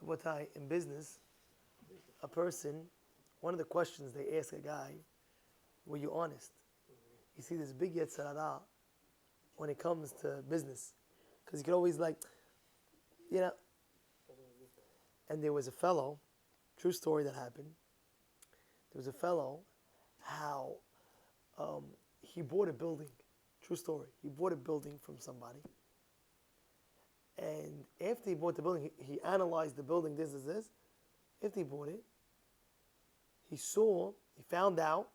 In business, a person, one of the questions they ask a guy, were you honest? You see this big yetzer hara when it comes to business. Because you could always and there was a fellow, true story that happened, there was a fellow, how he bought a building, true story, he bought a building from somebody, and after he bought the building, he analyzed the building, this. After he bought it, he found out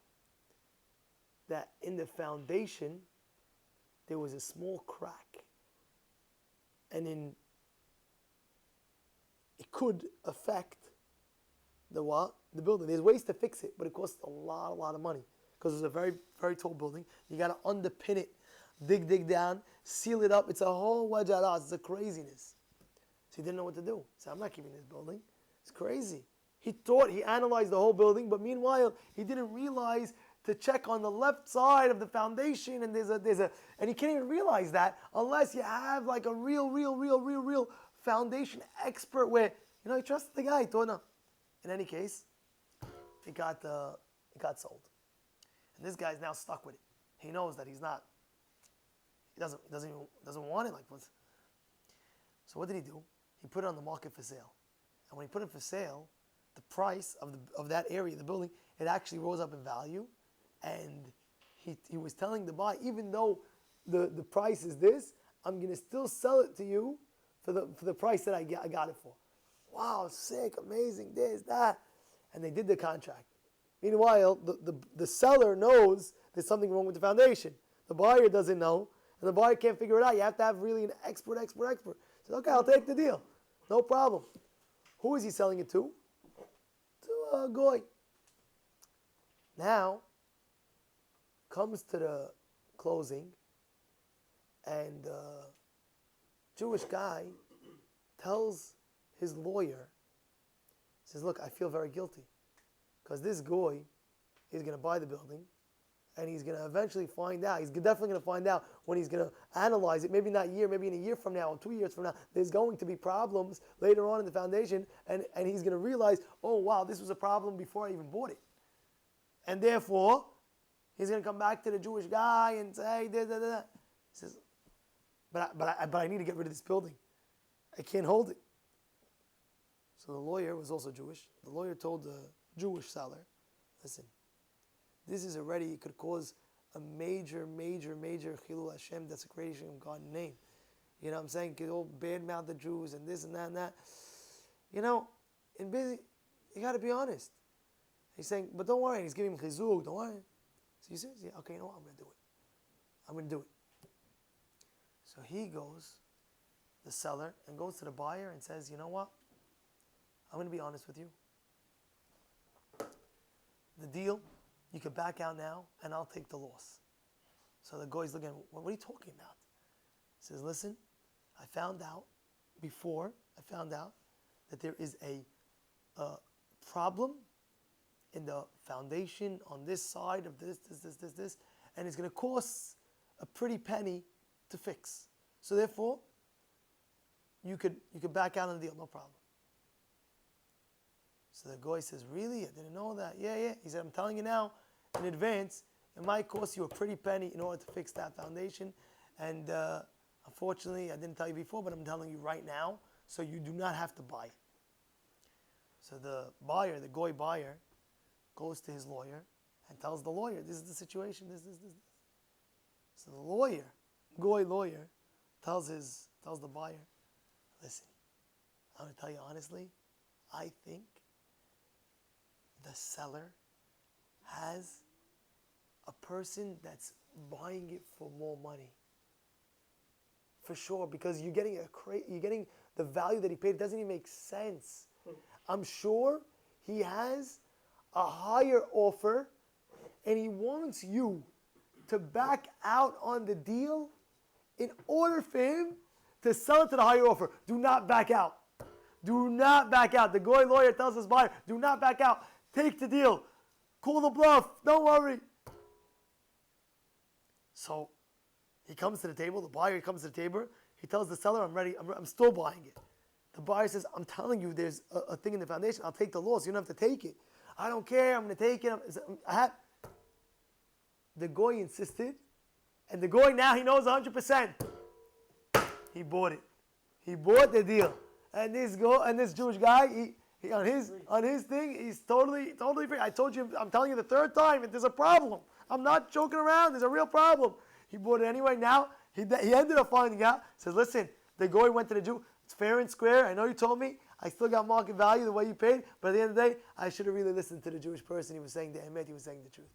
that in the foundation there was a small crack, and it could affect the building. There's ways to fix it, but it costs a lot of money because it's a very, very tall building. You got to underpin it, dig down, seal it up. It's a whole wajaras. It's a craziness. So he didn't know what to do. He said, I'm not keeping this building. It's crazy. He analyzed the whole building, but meanwhile, he didn't realize to check on the left side of the foundation, and and you can't even realize that unless you have like a real foundation expert where, you trusted the guy. He thought, no. In any case, it got sold. And this guy's now stuck with it. He knows that he doesn't want it. So what did he do? He put it on the market for sale. And when he put it for sale, the price of that area, the building, it actually rose up in value. And he was telling the buyer, even though the price is this, I'm going to still sell it to you for the price that I got it for. Wow, sick, amazing, this, that. And they did the contract. Meanwhile, the seller knows there's something wrong with the foundation. The buyer doesn't know, and the buyer can't figure it out. You have to have really an expert. He said, okay, I'll take the deal. No problem. Who is he selling it to? To a goy. Now, comes to the closing, and Jewish guy tells his lawyer, says, look, I feel very guilty because this goy is going to buy the building, and he's going to eventually find out, he's definitely going to find out when he's going to analyze it, maybe not a year, maybe in a year from now or 2 years from now, there's going to be problems later on in the foundation, and he's going to realize, oh wow, this was a problem before I even bought it. And therefore, he's going to come back to the Jewish guy and say, da. He says, but I need to get rid of this building. I can't hold it. So the lawyer was also Jewish. The lawyer told the Jewish seller, listen, this is already, it could cause a major chilul Hashem, desecration of God's name. You know what I'm saying? Could all badmouth the Jews and this and that and that. In business, you got to be honest. He's saying, but don't worry, he's giving him chizuk, don't worry. So he says, yeah, okay, you know what, I'm going to do it. So he goes, the seller, and goes to the buyer and says, you know what, I'm going to be honest with you. The deal, you can back out now, and I'll take the loss. So the guy's looking at him, what are you talking about? He says, listen, I found out that there is a problem in the foundation on this side of this, and it's going to cost a pretty penny to fix. So therefore, you could back out on the deal, no problem. So the guy says, really? I didn't know that. Yeah. He said, I'm telling you now, in advance, it might cost you a pretty penny in order to fix that foundation. And unfortunately, I didn't tell you before, but I'm telling you right now, so you do not have to buy it. So the goy buyer, goes to his lawyer and tells the lawyer, this is the situation, this. So the goy lawyer, tells the buyer, listen, I'm going to tell you honestly, I think the seller has a person that's buying it for more money. For sure, because you're getting the value that he paid. It doesn't even make sense. I'm sure he has a higher offer, and he wants you to back out on the deal in order for him to sell it to the higher offer. Do not back out. Do not back out. The goy lawyer tells his buyer, do not back out. Take the deal. Call the bluff. Don't worry. So he comes to the table. The buyer comes to the table. He tells the seller, I'm ready. I'm still buying it. The buyer says, I'm telling you, there's a thing in the foundation. I'll take the loss. You don't have to take it. I don't care. I'm going to take it. The goy insisted. And the goy now, he knows 100%. He bought it. He bought the deal. And this Jewish guy, he on his thing, he's totally free. I told you, I'm telling you the third time, there's a problem. I'm not joking around. There's a real problem. He bought it anyway. Now, he ended up finding out. Says, listen, the goy went to the Jew. It's fair and square. I know you told me. I still got market value the way you paid. But at the end of the day, I should have really listened to the Jewish person. He was saying the emet. He was saying the truth.